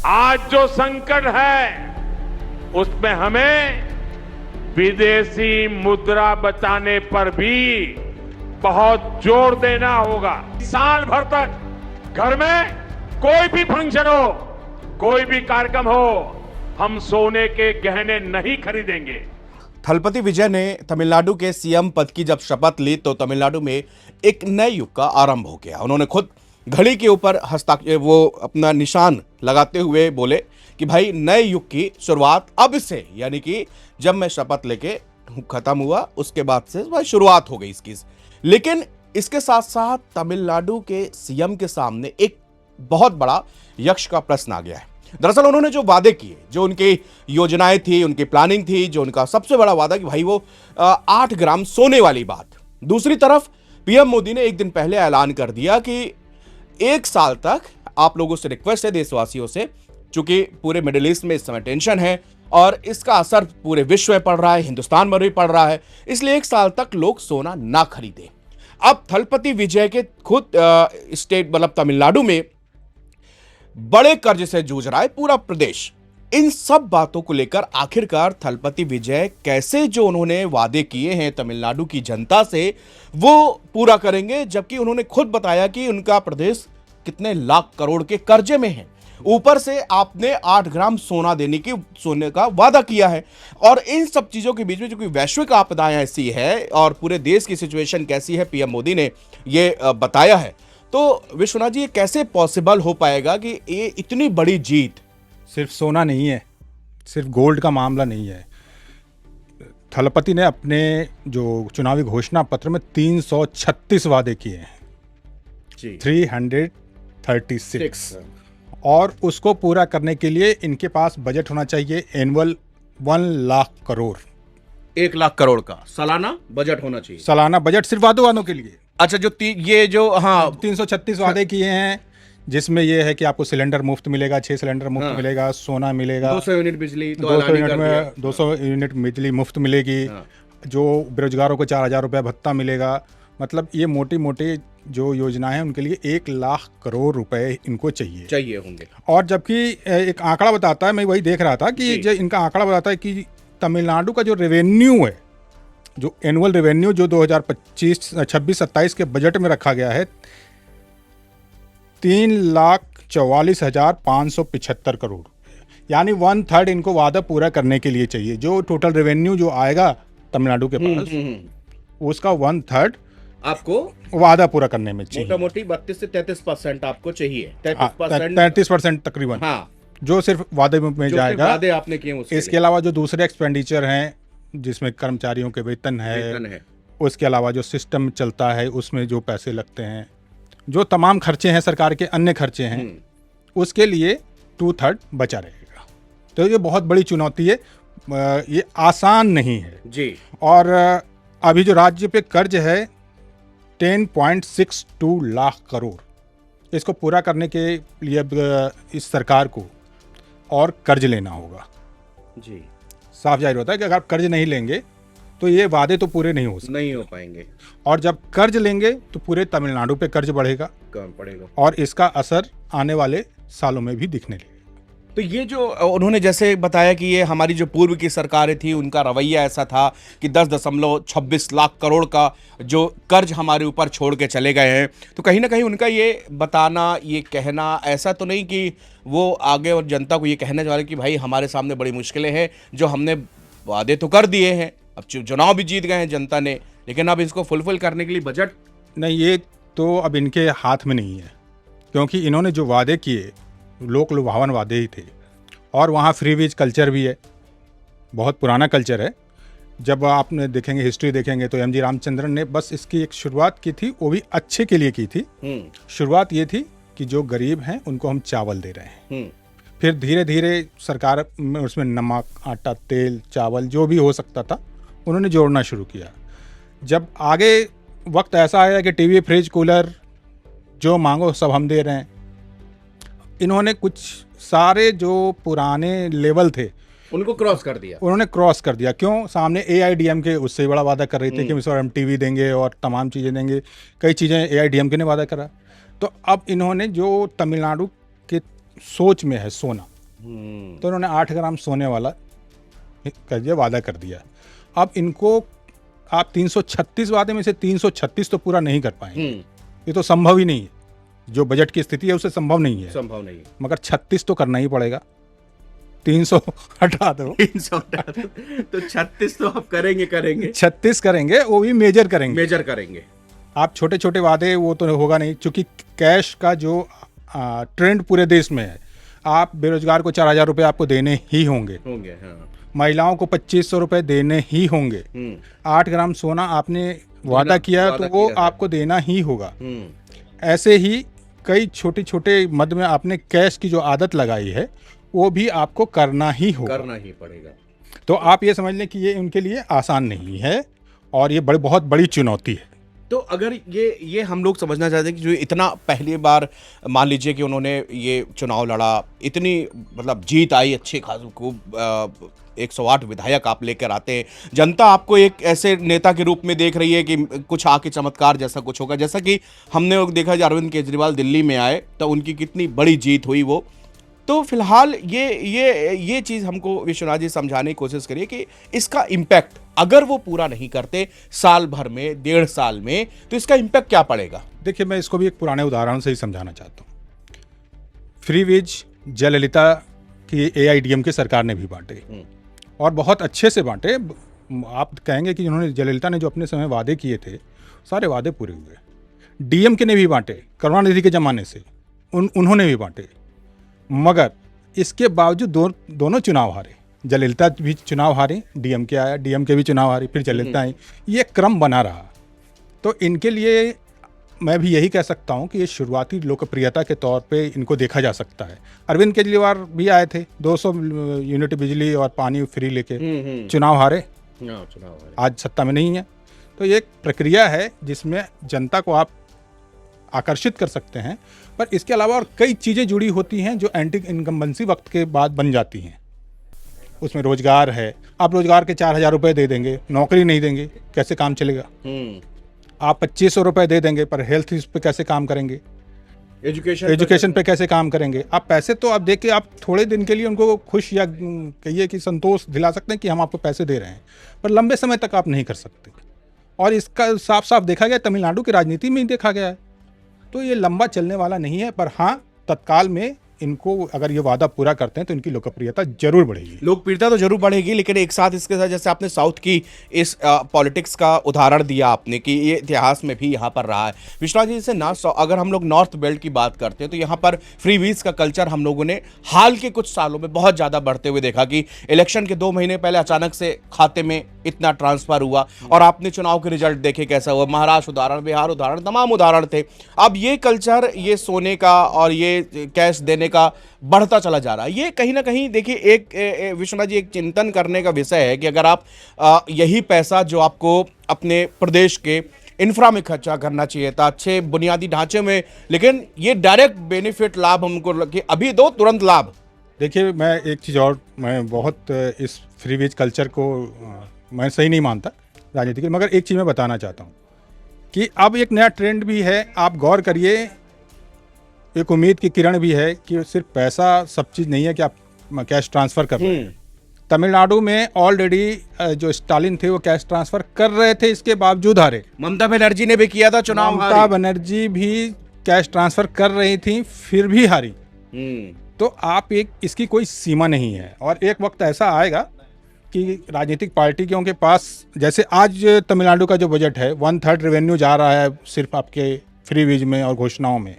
आज जो संकट है उसमें हमें विदेशी मुद्रा बचाने पर भी बहुत जोर देना होगा। साल भर तक घर में कोई भी फंक्शन हो, कोई भी कार्यक्रम हो, हम सोने के गहने नहीं खरीदेंगे। थलपति विजय ने तमिलनाडु के सीएम पद की जब शपथ ली तो तमिलनाडु में एक नए युग का आरंभ हो गया। उन्होंने खुद घड़ी के ऊपर वो अपना निशान लगाते हुए बोले कि भाई नए युग की शुरुआत अब से, यानी कि जब मैं शपथ लेके खत्म हुआ उसके बाद से भाई शुरुआत हो गई इसकी। लेकिन इसके साथ साथ तमिलनाडु के सीएम के सामने एक बहुत बड़ा यक्ष का प्रश्न आ गया है। दरअसल उन्होंने जो वादे किए, जो उनकी योजनाएं थी, उनकी प्लानिंग थी, जो उनका सबसे बड़ा वादा कि भाई वो 8 ग्राम सोने वाली बात। दूसरी तरफ पीएम मोदी ने एक दिन पहले ऐलान कर दिया कि 1 साल तक आप लोगों से रिक्वेस्ट है, देशवासियों से, चूंकि पूरे मिडिल ईस्ट में इस समय टेंशन है और इसका असर पूरे विश्व में पड़ रहा है, हिंदुस्तान में भी पड़ रहा है, इसलिए 1 साल तक लोग सोना ना खरीदें। अब थलपति विजय के खुद स्टेट मतलब तमिलनाडु में बड़े कर्ज से जूझ रहा है पूरा प्रदेश। इन सब बातों को लेकर आखिरकार थलपति विजय कैसे जो उन्होंने वादे किए हैं तमिलनाडु की जनता से वो पूरा करेंगे, जबकि उन्होंने खुद बताया कि उनका प्रदेश कितने लाख करोड़ के कर्जे में है। ऊपर से आपने 8 ग्राम सोने का वादा किया है। और इन सब चीजों के बीच में जो कोई वैश्विक आपदाएं ऐसी है और पूरे देश की सिचुएशन कैसी है, पीएम मोदी ने ये बताया है। तो विश्वनाथ जी, ये कैसे पॉसिबल हो पाएगा कि ये इतनी बड़ी जीत? सिर्फ सोना नहीं है, सिर्फ गोल्ड का मामला नहीं है। थलपति ने अपने जो चुनावी घोषणा पत्र में 336 वादे किए हैं, 336, और उसको पूरा करने के लिए इनके पास बजट होना चाहिए एनुअल 1 लाख करोड़। 1 लाख करोड़ का सालाना बजट होना चाहिए। सालाना बजट सिर्फ वादों के लिए। अच्छा, जो 336 वादे किए हैं, जिसमें यह है कि आपको सिलेंडर मुफ्त मिलेगा, 6 सिलेंडर मुफ्त मिलेगा, सोना मिलेगा, 200 यूनिट बिजली, 200 यूनिट बिजली मुफ्त मिलेगी, जो बेरोजगारों को 4,000 रुपये भत्ता मिलेगा। मतलब ये मोटी मोटी जो योजनाएं हैं उनके लिए 1 लाख करोड़ रुपए इनको चाहिए होंगे। और जबकि एक आंकड़ा बताता है, मैं वही देख रहा था कि जो इनका आंकड़ा बताता है कि तमिलनाडु का जो रेवेन्यू है, जो एनुअल रेवेन्यू जो 2025-26-27 के बजट में रखा गया है, 3,44,575 करोड़, यानी 1/3 इनको वादा पूरा करने के लिए चाहिए। जो टोटल रेवेन्यू जो आएगा तमिलनाडु के पास, उसका 1/3 आपको वादा पूरा करने में चाहिए। मोटा-मोटी 32 से 33% आपको चाहिए। 33% तकरीबन, जो सिर्फ वादे में जाएगा। वादे आपने किए इसके अलावा जो दूसरे एक्सपेंडिचर हैं, जिसमें कर्मचारियों के वेतन है, उसके अलावा जो सिस्टम चलता है उसमें जो पैसे लगते हैं, जो तमाम खर्चे हैं, सरकार के अन्य खर्चे हैं, उसके लिए 2/3 बचा रहेगा। तो ये बहुत बड़ी चुनौती है, ये आसान नहीं है जी। और अभी जो राज्य पे कर्ज है 10.62 लाख करोड़, इसको पूरा करने के लिए इस सरकार को और कर्ज लेना होगा जी। साफ जाहिर होता है कि अगर आप कर्ज नहीं लेंगे तो ये वादे तो पूरे नहीं हो पाएंगे, और जब कर्ज लेंगे तो पूरे तमिलनाडु पे कर्ज बढ़ेगा और इसका असर आने वाले सालों में भी दिखने लगेगा। तो ये जो उन्होंने जैसे बताया कि ये हमारी जो पूर्व की सरकारें थी उनका रवैया ऐसा था कि 10.26 लाख करोड़ का जो कर्ज हमारे ऊपर छोड़ के चले गए हैं, तो कहीं ना कहीं उनका ये बताना, ये कहना ऐसा तो नहीं कि वो आगे और जनता को ये कहने वाले कि भाई हमारे सामने बड़ी मुश्किलें हैं, जो हमने वादे तो कर दिए हैं, अब चुनाव भी जीत गए हैं जनता ने, लेकिन अब इसको फुलफिल करने के लिए बजट नहीं, ये तो अब इनके हाथ में नहीं है, क्योंकि इन्होंने जो वादे किए लोक लुभावन वादे ही थे। और वहाँ फ्री वीज कल्चर भी है, बहुत पुराना कल्चर है। जब आपने देखेंगे, हिस्ट्री देखेंगे, तो एमजी रामचंद्रन ने बस इसकी एक शुरुआत की थी, वो भी अच्छे के लिए की थी। शुरुआत ये थी कि जो गरीब हैं उनको हम चावल दे रहे हैं। फिर धीरे धीरे सरकार में उसमें नमक, आटा, तेल, चावल जो भी हो सकता था उन्होंने जोड़ना शुरू किया। जब आगे वक्त ऐसा आया कि टीवी, फ्रिज, कूलर जो मांगो सब हम दे रहे हैं, इन्होंने कुछ सारे जो पुराने लेवल थे उनको क्रॉस कर दिया। उन्होंने क्रॉस कर दिया। क्यों? सामने AIDMK उससे बड़ा वादा कर रही थी कि मिस्टर हम टीवी देंगे और तमाम चीज़ें देंगे, कई चीज़ें AIDMK ने वादा करा। तो अब इन्होंने जो तमिलनाडु के सोच में है सोना, तो उन्होंने 8 ग्राम सोने वाला ये वादा कर दिया। अब इनको आप 336 वादे में से 336 तो पूरा नहीं कर पाएंगे, ये तो संभव ही नहीं है, जो बजट की स्थिति है उससे संभव नहीं है, संभव नहीं है। मगर 36 तो करना ही पड़ेगा। 300 हटा दो, 300 तो 36 तो आप करेंगे 36 करेंगे, वो भी मेजर करेंगे। आप छोटे छोटे वादे वो तो होगा नहीं, क्योंकि कैश का जो ट्रेंड पूरे देश में है, आप बेरोजगार को 4,000 रुपये आपको देने ही होंगे, हाँ। महिलाओं को 2,500 रुपये देने ही होंगे। 8 ग्राम सोना आपने वादा किया तो वो आपको देना ही होगा। ऐसे ही कई छोटे छोटे मद में आपने कैश की जो आदत लगाई है वो भी आपको करना ही पड़ेगा। तो आप ये समझ लें कि ये उनके लिए आसान नहीं है और ये बहुत बड़ी चुनौती है। तो अगर ये हम लोग समझना चाहते हैं कि जो इतना पहली बार मान लीजिए कि उन्होंने ये चुनाव लड़ा, इतनी मतलब जीत आई अच्छी खासी खूब, 108 विधायक आप लेकर आते हैं, जनता आपको एक ऐसे नेता के रूप में देख रही है कि कुछ आके चमत्कार जैसा कुछ होगा, जैसा कि हमने देखा कि अरविंद केजरीवाल दिल्ली में आए तो उनकी कितनी बड़ी जीत हुई वो। तो फिलहाल ये चीज़ हमको विश्वनाथ जी समझाने की कोशिश करिए कि इसका इम्पैक्ट अगर वो पूरा नहीं करते साल भर में, 1.5 साल में, तो इसका इम्पैक्ट क्या पड़ेगा? देखिए, मैं इसको भी एक पुराने उदाहरण से ही समझाना चाहता हूँ। फ्री वीज जयललिता की AIDMK सरकार ने भी बांटे और बहुत अच्छे से बांटे। आप कहेंगे कि उन्होंने, जयललिता ने जो अपने समय वादे किए थे सारे वादे पूरे हुए। DMK ने भी बांटे, करुणानिधि के ज़माने से उन्होंने भी बांटे, मगर इसके बावजूद दोनों चुनाव हारे। जयललिता भी चुनाव हारी, DMK आया, DMK भी चुनाव हारी, फिर जयललिता आई, ये क्रम बना रहा। तो इनके लिए मैं भी यही कह सकता हूँ कि ये शुरुआती लोकप्रियता के तौर पे इनको देखा जा सकता है। अरविंद केजरीवाल भी आए थे, 200 यूनिट बिजली और पानी फ्री लेके, चुनाव हारे, आज सत्ता में नहीं है। तो ये एक प्रक्रिया है जिसमें जनता को आप आकर्षित कर सकते हैं, पर इसके अलावा और कई चीज़ें जुड़ी होती हैं जो एंटी इनकम्बेंसी वक्त के बाद बन जाती हैं। उसमें रोजगार है, आप रोजगार के 4,000 रुपये दे देंगे, नौकरी नहीं देंगे, कैसे काम चलेगा? आप 2,500 रुपये दे देंगे पर हेल्थ इस पे कैसे काम करेंगे? एजुकेशन पे कैसे काम करेंगे? आप पैसे तो आप दे के आप थोड़े दिन के लिए उनको खुश या कहिए कि संतोष दिला सकते हैं कि हम आपको पैसे दे रहे हैं, पर लंबे समय तक आप नहीं कर सकते। और इसका साफ साफ देखा गया, तमिलनाडु की राजनीति में ही देखा गया है। तो ये लंबा चलने वाला नहीं है, पर हाँ, तत्काल में इनको अगर ये वादा पूरा करते हैं तो इनकी लोकप्रियता जरूर बढ़ेगी। लोकप्रियता तो जरूर बढ़ेगी, लेकिन एक साथ इसके साथ जैसे आपने साउथ की इस पॉलिटिक्स का उदाहरण दिया आपने कि ये इतिहास में भी यहाँ पर रहा है। विश्वनाथ जी, जैसे अगर हम लोग नॉर्थ बेल्ट की बात करते हैं तो यहाँ पर फ्री वीज का कल्चर हम लोगों ने हाल के कुछ सालों में बहुत ज़्यादा बढ़ते हुए देखा कि इलेक्शन के 2 महीने पहले अचानक से खाते में इतना ट्रांसफर हुआ और आपने चुनाव के रिजल्ट देखे कैसा हुआ। महाराष्ट्र उदाहरण, बिहार उदाहरण, तमाम उदाहरण थे। अब ये कल्चर, ये सोने का और ये कैश देने का बढ़ता चला जा रहा है। ये कहीं ना कहीं देखिए एक विश्वनाथ जी, एक चिंतन करने का विषय है कि अगर आप यही पैसा जो आपको अपने प्रदेश के इंफ्रा में खर्चा करना चाहिए था, अच्छे बुनियादी ढांचे में, लेकिन ये डायरेक्ट बेनिफिट लाभ हमको कि अभी दो तुरंत लाभ। देखिए, मैं एक चीज़ और, मैं बहुत इस फ्री वीज कल्चर को मैं सही नहीं मानता राजनीति के, मगर एक चीज़ मैं बताना चाहता हूँ कि अब एक नया ट्रेंड भी है। आप गौर करिए, एक उम्मीद की किरण भी है कि सिर्फ पैसा सब चीज़ नहीं है कि आप कैश ट्रांसफ़र कर रहे हैं। तमिलनाडु में ऑलरेडी जो स्टालिन थे वो कैश ट्रांसफ़र कर रहे थे, इसके बावजूद हारे। ममता बनर्जी ने भी किया था चुनाव, ममता बनर्जी भी कैश ट्रांसफ़र कर रही थी, फिर भी हारी। तो आप इसकी कोई सीमा नहीं है और एक वक्त ऐसा आएगा कि राजनीतिक पार्टियों के पास, जैसे आज तमिलनाडु का जो बजट है 1/3 रेवेन्यू जा रहा है सिर्फ आपके फ्री वीज में और घोषणाओं में।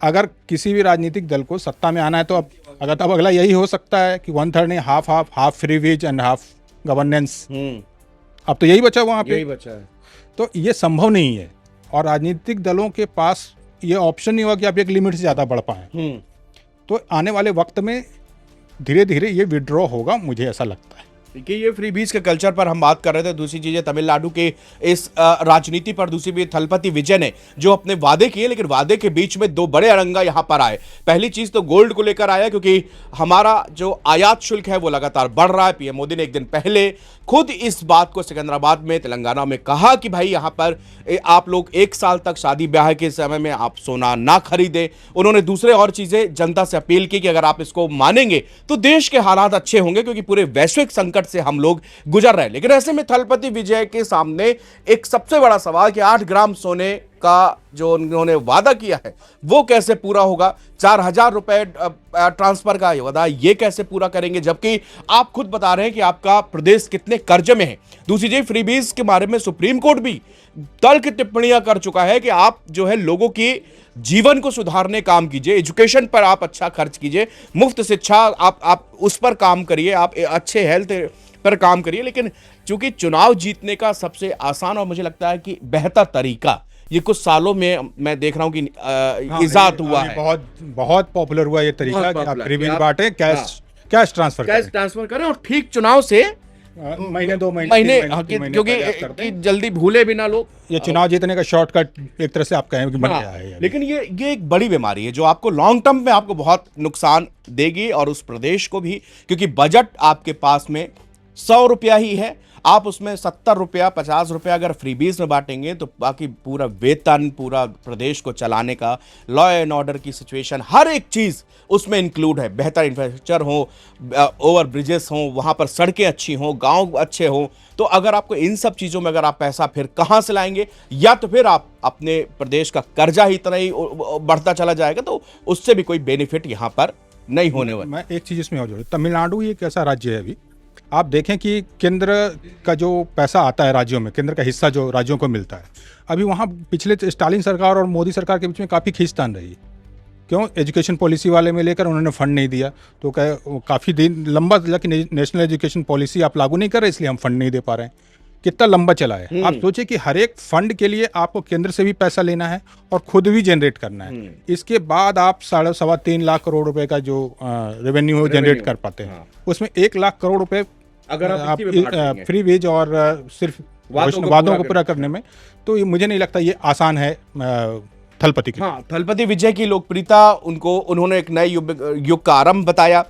अगर किसी भी राजनीतिक दल को सत्ता में आना है तो अब अगला यही हो सकता है कि 1/3 नहीं, हाफ फ्री वीज एंड हाफ गवर्नेंस। अब तो यही बचा वहाँ पे, यही बचा है। तो ये संभव नहीं है और राजनीतिक दलों के पास ये ऑप्शन नहीं हुआ कि आप एक लिमिट से ज़्यादा बढ़ पाएँ। तो आने वाले वक्त में धीरे धीरे ये विड्रॉ होगा, मुझे ऐसा लगता है। देखिए, ये फ्री बीज के कल्चर पर हम बात कर रहे थे। दूसरी चीजें तमिलनाडु के इस राजनीति पर, दूसरी भी थलपति विजय ने जो अपने वादे किए, लेकिन वादे के बीच में दो बड़े अड़ंगा यहां पर आए। पहली चीज तो गोल्ड को लेकर आया, क्योंकि हमारा जो आयात शुल्क है वो लगातार बढ़ रहा है। पीएम मोदी ने एक दिन पहले खुद इस बात को सिकंदराबाद में, तेलंगाना में कहा कि भाई यहां पर आप लोग 1 साल तक शादी ब्याह के समय में आप सोना ना खरीदें। उन्होंने दूसरे और चीजें जनता से अपील की कि अगर आप इसको मानेंगे तो देश के हालात अच्छे होंगे, क्योंकि पूरे वैश्विक संकट से हम लोग गुजर रहे हैं। लेकिन ऐसे में थलपति विजय के सामने एक सबसे बड़ा सवाल कि 8 ग्राम सोने का जो उन्होंने वादा किया है वो कैसे पूरा होगा। 4,000 रुपए ट्रांसफर का वादा ये कैसे पूरा करेंगे, जबकि आप खुद बता रहे हैं कि आपका प्रदेश कितने कर्जे में है। दूसरी चीज, फ्रीबीज के बारे में सुप्रीम कोर्ट भी तर्क टिप्पणियां कर चुका है कि आप जो है लोगों की जीवन को सुधारने काम कीजिए, एजुकेशन पर आप अच्छा खर्च कीजिए, मुफ्त शिक्षा आप उस पर काम करिए, आप अच्छे हेल्थ पर काम करिए। लेकिन चूंकि चुनाव जीतने का सबसे आसान और मुझे लगता है कि बेहतर तरीका ये कुछ सालों में मैं देख रहा हूं कि इजाद हुआ है, बहुत पॉपुलर हुआ ये तरीका कि आप फ्री बीज बांटे, कैश ट्रांसफर करें और ठीक चुनाव से महीने 2 महीने क्योंकि जल्दी भूले भी ना लोग। ये चुनाव जीतने का शॉर्टकट एक तरह से आप कहें कि बन गया है। लेकिन ये एक बड़ी बीमारी है जो आपको लॉन्ग टर्म में आपको बहुत नुकसान देगी, और उस प्रदेश को भी, क्योंकि बजट आपके पास में 100 रुपया ही है। आप उसमें 70 रुपया 50 रुपया अगर फ्रीबीज में बांटेंगे तो बाकी पूरा वेतन, पूरा प्रदेश को चलाने का, लॉ एंड ऑर्डर की सिचुएशन, हर एक चीज़ उसमें इंक्लूड है। बेहतर इंफ्रास्ट्रक्चर हो, ओवर ब्रिजेस हो, वहाँ पर सड़कें अच्छी हों, गांव अच्छे हों। तो अगर आपको इन सब चीज़ों में अगर आप पैसा फिर कहाँ से लाएंगे, या तो फिर आप अपने प्रदेश का कर्जा ही इतना ही बढ़ता चला जाएगा, तो उससे भी कोई बेनिफिट यहाँ पर नहीं होने वाला। मैं एक चीज़ इसमें और जोड़ूं, तमिलनाडु एक ऐसा राज्य है, अभी आप देखें कि केंद्र का जो पैसा आता है राज्यों में, केंद्र का हिस्सा जो राज्यों को मिलता है, अभी वहाँ पिछले स्टालिन सरकार और मोदी सरकार के बीच में काफ़ी खींचतान रही। क्यों? एजुकेशन पॉलिसी वाले में लेकर उन्होंने फंड नहीं दिया, तो काफ़ी दिन लंबा चला कि नेशनल एजुकेशन पॉलिसी आप लागू नहीं कर रहे, इसलिए हम फंड नहीं दे पा रहे हैं। कितना लंबा चला है। आप सोचिए कि हर एक फंड के लिए आपको केंद्र से भी पैसा लेना है और खुद भी जनरेट करना है। इसके बाद आप 3.5 लाख करोड़ रुपए का जो रेवेन्यू जनरेट कर पाते हैं, उसमें 1 लाख करोड़ रुपए अगर आप फ्री बीज और सिर्फ वादों को पूरा करने में, तो ये मुझे नहीं लगता ये आसान है थलपति की। हाँ, थलपति विजय की लोकप्रियता, उन्होंने एक नए युग का आरंभ बताया।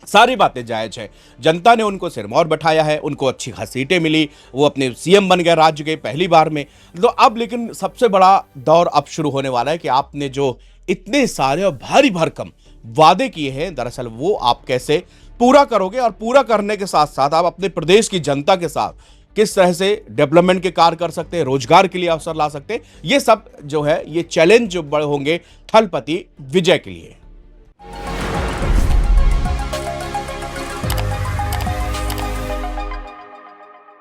सारी बातें जायज है, जनता ने उनको सिरमौर बैठाया है, उनको अच्छी खासी सीटें मिली, वो अपने सीएम बन गए राज्य के पहली बार में। तो अब लेकिन सबसे बड़ा दौर अब शुरू होने वाला है कि आपने जो इतने सारे और भारी भरकम वादे किए हैं, दरअसल वो आप कैसे पूरा करोगे, और पूरा करने के साथ साथ आप अपने प्रदेश की जनता के साथ किस तरह से डेवलपमेंट के कार्य कर सकते हैं, रोजगार के लिए अवसर ला सकते हैं। ये सब जो है, ये चैलेंज जो बड़े होंगे थलपति विजय के लिए।